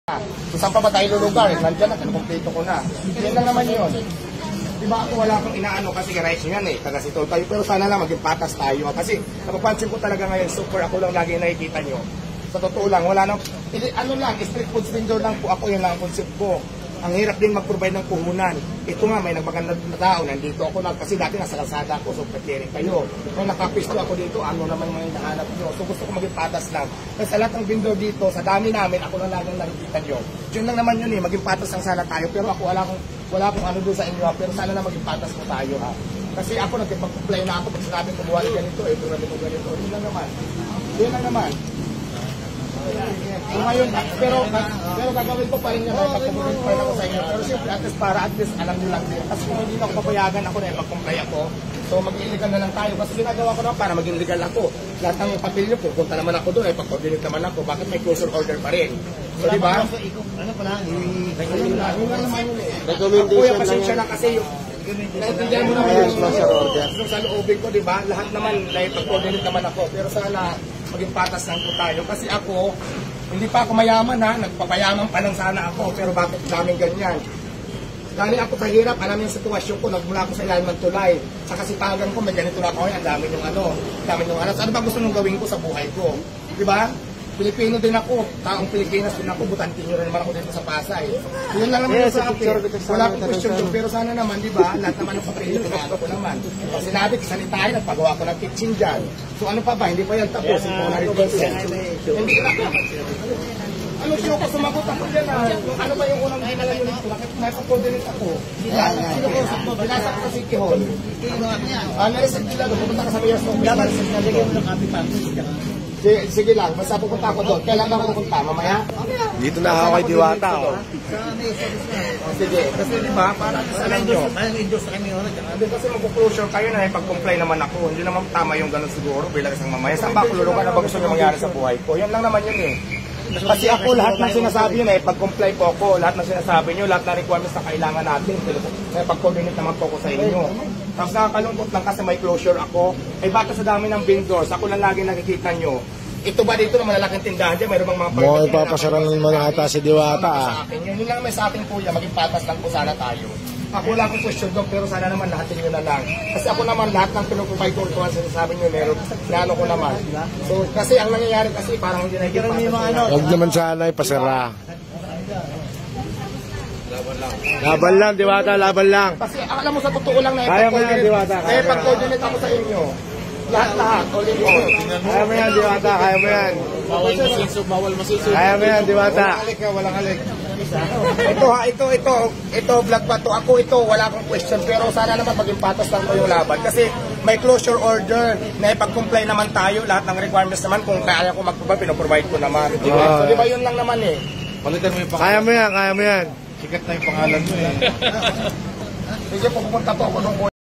So saan pa ba tayo lulugar? Nandiyan na, kompleto ko na. Yan lang naman yun. Diba ako wala akong inaano kasi rights yan eh, taga Sitol tayo. Pero sana lang maging patas tayo. Kasi napapansin ko talaga ngayon, super ako lang lagi nakikita nyo. Sa totoo lang, wala nang, ano lang, street food vendor lang po ako, yun lang ang concept ko. Ang hirap din mag-provide ng puhunan. Ito nga, may nagmagandang na tao, nandito ako lang, kasi dati nasa kalsada ako, so preparing kayo. Kung nakapisto ako dito, ano naman yung hinahanap nyo. So gusto ko maging patas lang. Kasi sa lahat ng vendor dito, sa dami namin, ako lang laging nakikita nyo. Yun lang naman yun eh, maging patas lang sana tayo. Pero ako wala akong ano doon sa inyo, pero sana na maging patas po tayo ha. Kasi ako nagpag-comply na ako, pag sinabing kumuha rin ganito, ito na dito ganito. Yun lang naman. Yun lang naman. So ngayon, pero gagawin ko pa rin yan, pag-comply pa rin ako sa inyo. Pero siyempre, at least alam nyo lang din. Kasi kung hindi na ako papayagan ako na pag-comply ako, so mag-illegal na lang tayo. Kasi ginagawa ko naman para maging legal ako. Lahat ng papel nyo, pupunta naman ako doon, ay pag-coordinate naman ako. Bakit may closure order pa rin? So diba? Ano pala? Recommendation pasensya na kasi yung naintindihan mo naman yung sa loobin ko, diba? Lahat naman, pag-coordinate naman ako. Pero sana maging patas lang po tayo. Kasi ako, hindi pa ako mayaman ha, nagpapayaman pa lang sana ako. Pero bakit daming ganyan? Dahil ako sa hirap, alam yung sitwasyon ko, nagmula ako sa ilalim ng tulay. Sa kasipagan ko, may ganito na ako, ang dami yung ano. So, ano ba gusto nung gawin ko sa buhay ko? Diba? Pilipino din ako, taong Pilipinas din ako, butantin rin naman ako dito sa Pasay. Yun lang naman sa akin. Wala akong question doon, pero sana naman, di ba, lahat naman ng papel yung pinagawa ko naman. Pag sinabi, salitahin, nagpagawa ko ng kitchen dyan. So ano pa ba, hindi pa yan tapos, hindi ko na-revision. Hindi na. Ano sino ko sumagot ako dyan ha? Ano ba yung unang hinalan yun? Bakit may pa-coordinate ako? Sino ko sa binasa ko sa City Hall? Naisip nila doon, pupunta ka sa Mayor's Office. Nalagyan mo ng copy package. Sige lang, basta pupunta ako doon. Kailan ako pupunta? Mamaya? Dito na ako kay Diwata. Sige, kasi diba, para sa inyo. Endorse kami yun. Kasi mag-closure kayo na pag-comply naman ako. Hindi naman tama yung ganun siguro bilang isang mamaya. Saan ba kululungan na ba gusto nyo mangyari sa buhay ko? Yan lang naman yun eh. Kasi ako lahat ng sinasabi yun eh, pag-comply po ako, lahat ng sinasabi nyo, lahat ng requirements na kailangan natin, pag-coordinate naman po ako sa inyo. Tapos nakakalungkot lang kasi may closure ako, ay baka sa dami ng vendors, ako lang lagi nakikita nyo. Ito ba dito na malalaking tindahan dyan, mayroon bang mga mo ipapasarangin mo na ata si Diwata ah. Yun lang may sa atin po yan, maging patas lang po sana tayo. Ako lang kung question doon, pero sana naman lahatin nyo na lang. Kasi ako naman lahat ng pinuprovide ko kung sinasabi nyo, meron, plano ko naman. So, kasi ang nangyayari kasi parang hindi nakikita. Huwag naman sana ipasara. Laban lang, Diwata, laban lang. Kasi alam mo sa totoo lang na kaya mo yan, Diwata. Kaya pag-coordinate ako sa inyo. Lahat, all in all. Kaya mo yan, Diwata, kaya mo yan. Bawal masisub. Kaya mo yan, Diwata. Walang alik. Ito, vlog pa to. Ako ito, wala akong question. Pero sana naman maging patas lang ko yung laban. Kasi may closure order na ipag-comply naman tayo. Lahat ng requirements naman, kung kaya ko mag-provide, pinoprovide ko naman. So, di ba yun lang naman eh. Palitan mo yung pangalan. Kaya mo yan, kaya mo yan. Sikat na yung pangalan mo eh. Sige, pupunta po ako doon.